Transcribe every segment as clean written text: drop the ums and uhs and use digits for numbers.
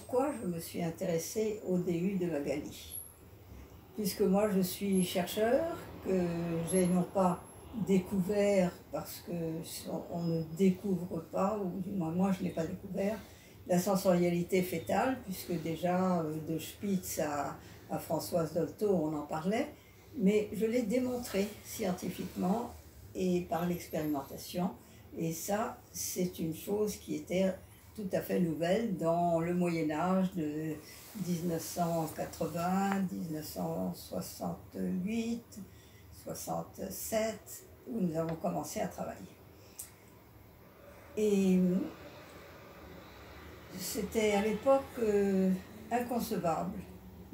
pourquoi je me suis intéressée au DU de Magali. Puisque moi je suis chercheur, que j'ai non pas découvert, parce qu'on ne découvre pas, ou du moins moi je ne l'ai pas découvert, la sensorialité fœtale, puisque déjà de Spitz à Françoise Dolto on en parlait, mais je l'ai démontré scientifiquement et par l'expérimentation, et ça c'est une chose qui était tout à fait nouvelle dans le Moyen-Âge de 1980, 1968, 67, où nous avons commencé à travailler. Et c'était à l'époque inconcevable.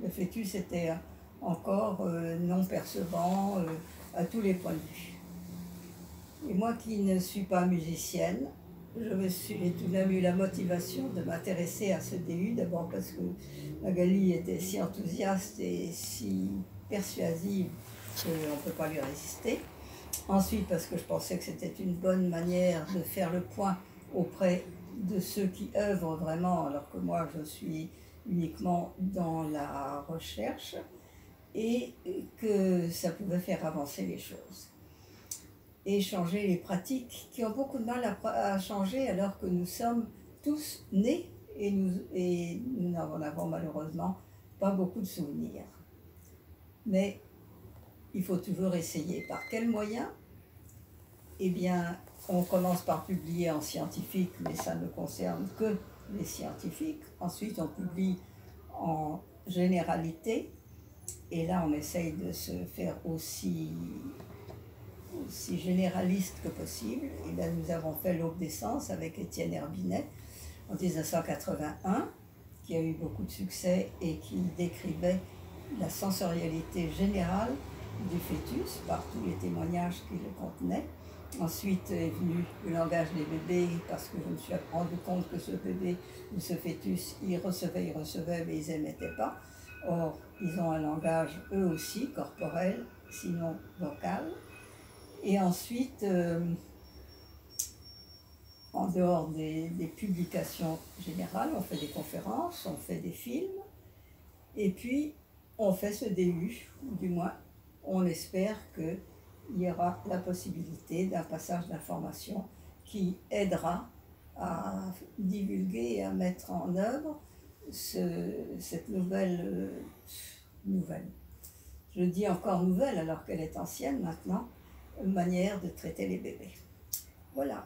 Le fœtus était encore non percevant à tous les points de vue. Et moi qui ne suis pas musicienne, j'ai tout de même eu la motivation de m'intéresser à ce DU, d'abord parce que Magali était si enthousiaste et si persuasive qu'on ne peut pas lui résister. Ensuite parce que je pensais que c'était une bonne manière de faire le point auprès de ceux qui œuvrent vraiment, alors que moi je suis uniquement dans la recherche, et que ça pouvait faire avancer les choses et changer les pratiques qui ont beaucoup de mal à changer alors que nous sommes tous nés et nous n'en avons malheureusement pas beaucoup de souvenirs. Mais il faut toujours essayer. Par quels moyens? Eh bien, on commence par publier en scientifique, mais ça ne concerne que les scientifiques. Ensuite, on publie en généralité, et là on essaye de se faire aussi généraliste que possible. Et là, nous avons fait l'Aube des Sens avec Étienne Herbinet en 1981, qui a eu beaucoup de succès et qui décrivait la sensorialité générale du fœtus par tous les témoignages qu'il contenait. Ensuite est venu le langage des bébés, parce que je me suis rendu compte que ce bébé ou ce fœtus, ils recevaient, mais ils n'émettaient pas. Or, ils ont un langage eux aussi, corporel, sinon vocal. Et ensuite, en dehors des publications générales, on fait des conférences, on fait des films, et puis on fait ce DU, ou du moins on espère qu'il y aura la possibilité d'un passage d'information qui aidera à divulguer et à mettre en œuvre cette nouvelle. Je dis encore nouvelle alors qu'elle est ancienne maintenant, manière de traiter les bébés. Voilà.